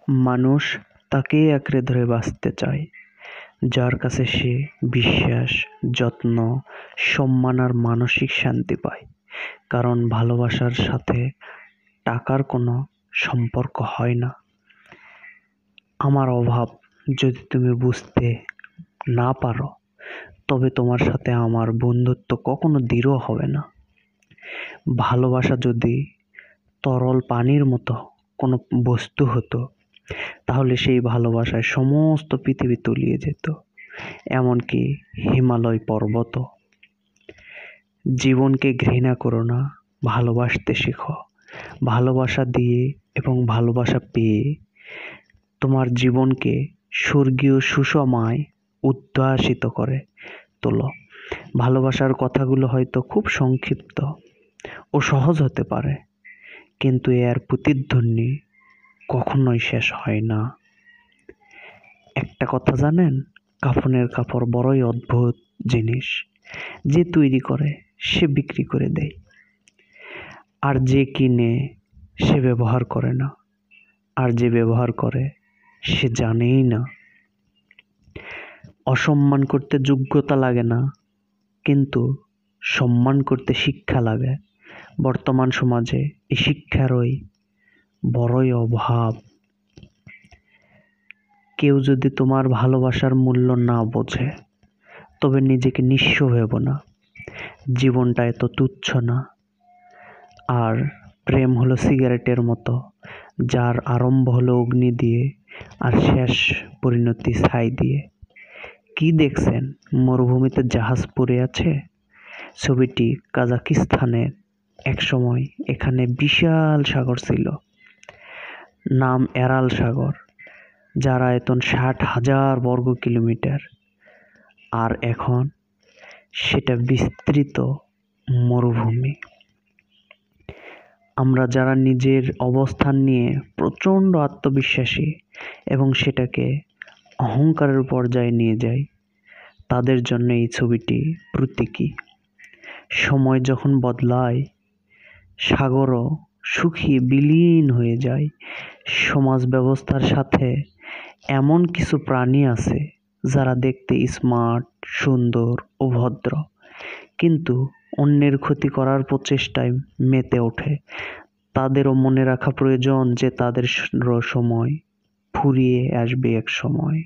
মানুষ তাকেই আঁকড়ে ধরে বাঁচতে চায়, যার কাছে সে বিশ্বাস, যত্ন, সম্মান আর মানসিক শান্তি পায়। কারণ ভালোবাসার সাথে টাকার কোনো সম্পর্ক হয় না। আমার অভাব যদি তুমি বুঝতে না পারো, তবে তোমার সাথে আমার বন্ধুত্ব কখনো দৃঢ় হবে না। ভালোবাসা যদি তরল পানির মতো কোনো বস্তু হতো, তাহলে সেই ভালোবাসায় সমস্ত পৃথিবী তলিয়ে যেত, এমনকি হিমালয় পর্বতও। জীবনকে ঘৃণা করো না, ভালোবাসতে শেখো। ভালোবাসা দিয়ে এবং ভালোবাসা পেয়ে তোমার জীবনকে স্বর্গীয় সুষমায় উদ্ভাসিত করে তোলো। ভালোবাসার কথাগুলো হয়তো খুব সংক্ষিপ্ত ও সহজ হতে পারে, কিন্তু এর প্রতিধ্বনি কখনোই শেষ হয় না। একটা কথা জানেন, কাফনের কাপড় বড়ই অদ্ভুত জিনিস। যে তৈরি করে সে বিক্রি করে দেয়, আর যে কিনে সে ব্যবহার করে না, আর যে ব্যবহার করে সে জানেই না। অসম্মান করতে যোগ্যতা লাগে না, কিন্তু সম্মান করতে শিক্ষা লাগে। বর্তমান সমাজে এই শিক্ষারই বড়ই অভাব। কেউ যদি তোমার ভালোবাসার মূল্য না বোঝে, তবে নিজেকে নিঃস্ব ভেবো না। জীবনটা এত তুচ্ছ না। আর প্রেম হলো সিগারেটের মতো, যার আরম্ভ হলো অগ্নি দিয়ে আর শেষ পরিণতি ছাই দিয়ে। কি দেখছেন, মরুভূমিতে জাহাজ পড়ে আছে? ছবিটি কাজাকিস্তানের। একসময় এখানে বিশাল সাগর ছিল, নাম আরাল সাগর, যার আয়তন 60,000 বর্গ কিলোমিটার। আর এখন সেটা বিস্তৃত মরুভূমি। আমরা যারা নিজের অবস্থান নিয়ে প্রচণ্ড আত্মবিশ্বাসী এবং সেটাকে অহংকারের পর্যায়ে নিয়ে যাই, তাদের জন্য এই ছবিটি প্রতীকী। সময় যখন বদলায়, সাগরও শুকিয়ে বিলীন হয়ে যায়। সমাজ ব্যবস্থার সাথে এমন কিছু প্রাণী আছে যারা দেখতে স্মার্ট, সুন্দর ও ভদ্র, কিন্তু অন্যের ক্ষতি করার প্রচেষ্টায় মেতে ওঠে। তাদেরও মনে রাখা প্রয়োজন যে তাদের সময় ফুরিয়ে আসবে এক সময়।